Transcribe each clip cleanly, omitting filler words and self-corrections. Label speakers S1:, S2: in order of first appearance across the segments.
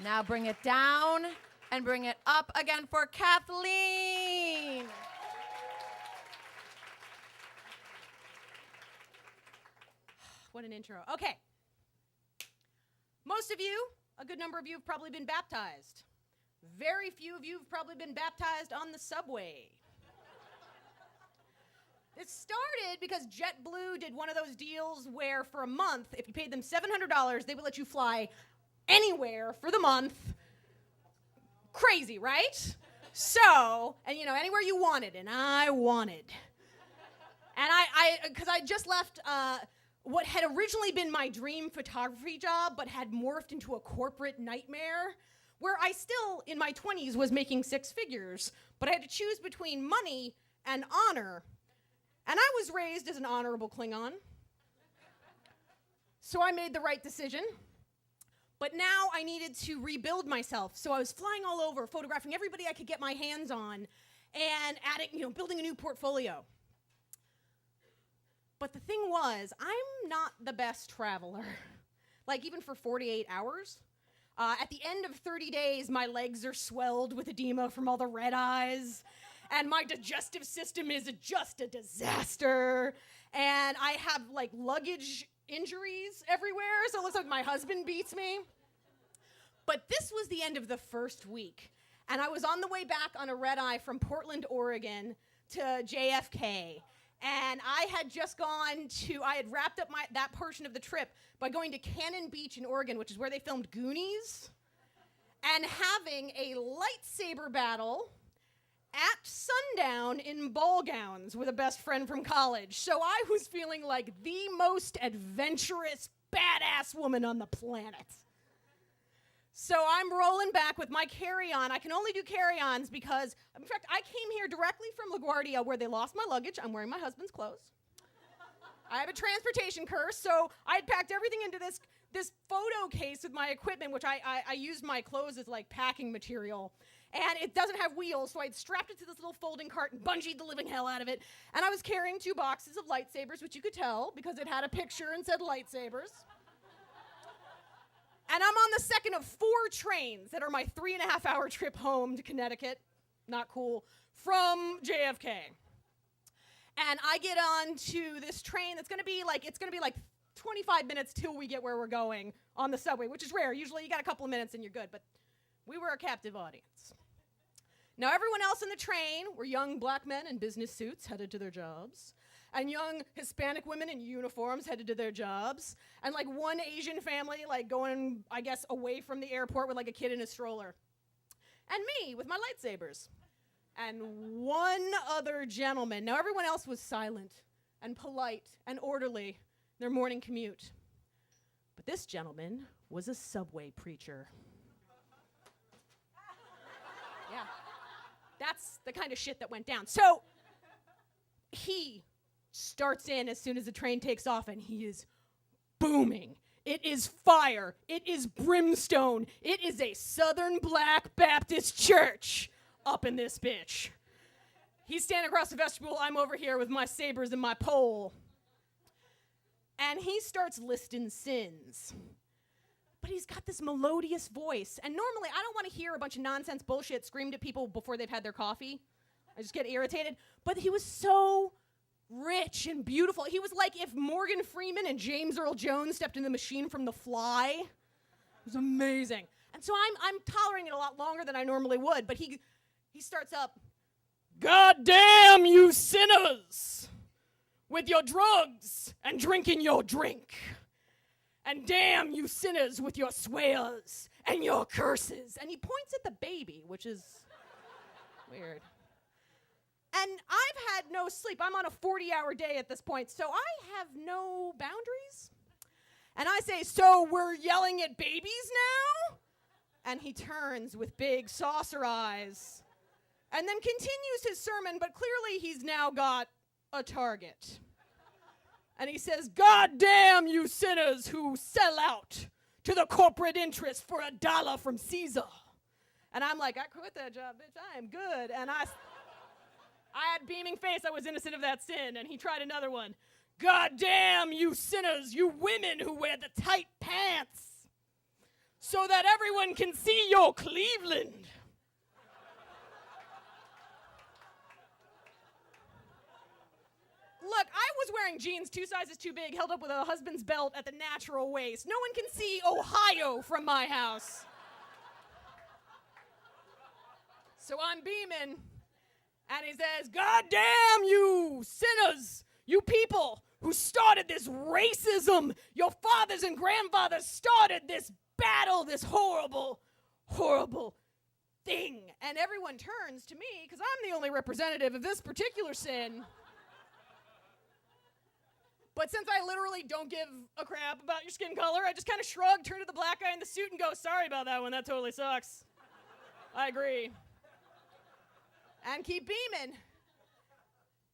S1: Now bring it down and bring it up again for Kathleen.
S2: What an intro. Okay. Most of you, a good number of you, have probably been baptized. Very few of you have probably been baptized on the subway. It started because JetBlue did one of those deals where for a month, if you paid them $700, they would let you fly anywhere for the month. Crazy, right? So, and anywhere you wanted, and I wanted. And because I just left what had originally been my dream photography job, but had morphed into a corporate nightmare, where I still, in my 20s, was making six figures, but I had to choose between money and honor. And I was raised as an honorable Klingon. So I made the right decision. But now I needed to rebuild myself. So I was flying all over, photographing everybody I could get my hands on, and adding, building a new portfolio. But the thing was, I'm not the best traveler. Like, even for 48 hours. At the end of 30 days, my legs are swelled with edema from all the red eyes. And my digestive system is just a disaster. And I have, luggage injuries everywhere, so it looks like my husband beats me. But this was the end of the first week. And I was on the way back on a red eye from Portland, Oregon to JFK. And I had just I had wrapped up that portion of the trip by going to Cannon Beach in Oregon, which is where they filmed Goonies, and having a lightsaber battle at sundown in ball gowns with a best friend from college. So I was feeling like the most adventurous, badass woman on the planet. So I'm rolling back with my carry-on. I can only do carry-ons because, in fact, I came here directly from LaGuardia where they lost my luggage. I'm wearing my husband's clothes. I have a transportation curse, so I had packed everything into this photo case with my equipment, which I used my clothes as packing material. And it doesn't have wheels, so I'd strapped it to this little folding cart and bungeed the living hell out of it. And I was carrying 2 boxes of lightsabers, which you could tell because it had a picture and said lightsabers. And I'm on the second of 4 trains that are my 3.5-hour trip home to Connecticut. Not cool. From JFK. And I get on to this train that's going to be it's going to be 25 minutes till we get where we're going on the subway, which is rare. Usually you got a couple of minutes and you're good, but we were a captive audience. Now, everyone else in the train were young black men in business suits headed to their jobs, and young Hispanic women in uniforms headed to their jobs, and one Asian family going, I guess, away from the airport with a kid in a stroller. And me with my lightsabers. And one other gentleman. Now, everyone else was silent and polite and orderly in their morning commute. But this gentleman was a subway preacher. Yeah. That's the kind of shit that went down. So he starts in as soon as the train takes off, and he is booming. It is fire. It is brimstone. It is a Southern Black Baptist church up in this bitch. He's standing across the vestibule. I'm over here with my sabers and my pole. And he starts listing sins. But he's got this melodious voice. And normally, I don't want to hear a bunch of nonsense bullshit screamed at people before they've had their coffee. I just get irritated. But he was so rich and beautiful. He was like if Morgan Freeman and James Earl Jones stepped in the machine from The Fly. It was amazing. And so I'm tolerating it a lot longer than I normally would. But he starts up, "God damn you sinners with your drugs and drinking your drink. And damn you sinners with your swears and your curses." And he points at the baby, which is weird. And I've had no sleep. I'm on a 40-hour day at this point, so I have no boundaries. And I say, "So we're yelling at babies now?" And he turns with big saucer eyes and then continues his sermon, but clearly he's now got a target. And he says, "God damn you sinners who sell out to the corporate interest for $1 from Caesar." And I'm like, "I quit that job, bitch. I am good." And I had beaming face. I was innocent of that sin. And he tried another one. "God damn you sinners, you women who wear the tight pants. so that everyone can see your Cleveland. Look, I was wearing jeans 2 sizes too big, held up with a husband's belt at the natural waist. No one can see Ohio from my house. So I'm beaming, and he says, "God damn you sinners, you people who started this racism. Your fathers and grandfathers started this battle, this horrible, horrible thing." And everyone turns to me, because I'm the only representative of this particular sin. But since I literally don't give a crap about your skin color, I just kind of shrug, turn to the black guy in the suit, and go, "Sorry about that one, that totally sucks. I agree." And keep beaming.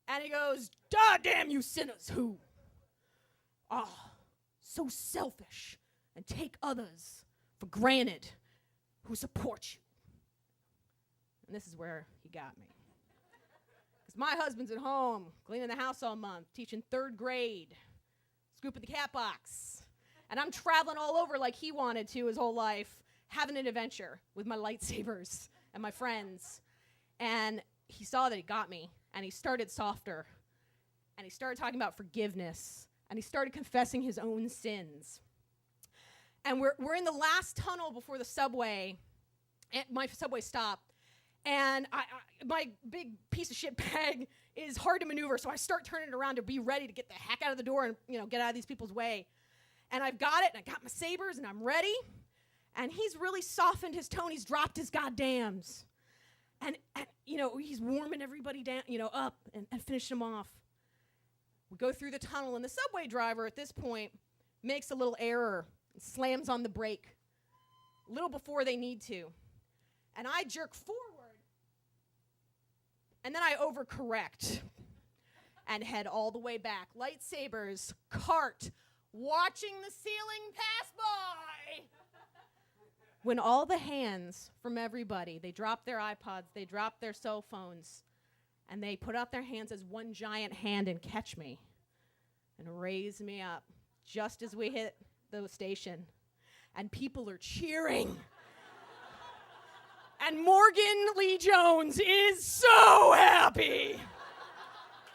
S2: And he goes, "God damn you sinners who are so selfish and take others for granted, who support you." And this is where he got me. Because my husband's at home, cleaning the house all month, teaching 3rd grade, scooping the cat box. And I'm traveling all over like he wanted to his whole life, having an adventure with my lightsabers and my friends. And he saw that he got me, and he started softer. And he started talking about forgiveness, and he started confessing his own sins. And we're in the last tunnel before the subway, my subway stop. And my big piece of shit bag is hard to maneuver, so I start turning it around to be ready to get the heck out of the door and, get out of these people's way. And I've got it, and I got my sabers, and I'm ready. And he's really softened his tone. He's dropped his goddams. And he's warming everybody down, up and finishing them off. We go through the tunnel, and the subway driver at this point makes a little error and slams on the brake a little before they need to. And I jerk forward, and then I overcorrect and head all the way back. Lightsabers, cart, watching the ceiling pass by. When all the hands from everybody, they drop their iPods, they drop their cell phones, and they put out their hands as one giant hand and catch me and raise me up just as we hit the station. And people are cheering. And Morgan Lee Jones is so happy.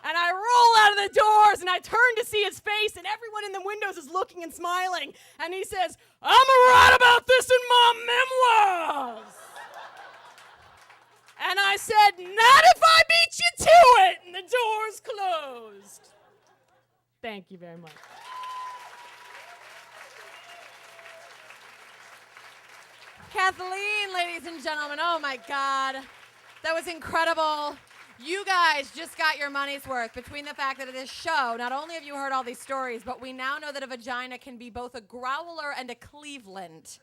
S2: And I roll out of the doors, and I turn to see his face, and everyone in the windows is looking and smiling. And he says, "I'm gonna write about this in my memoirs." And I said, "Not if I beat you to it." And the doors closed. Thank you very much.
S1: Kathleen, ladies and gentlemen, oh my God. That was incredible. You guys just got your money's worth between the fact that at this show, not only have you heard all these stories, but we now know that a vagina can be both a growler and a Cleveland.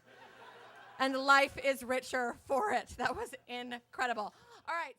S1: And life is richer for it. That was incredible. All right.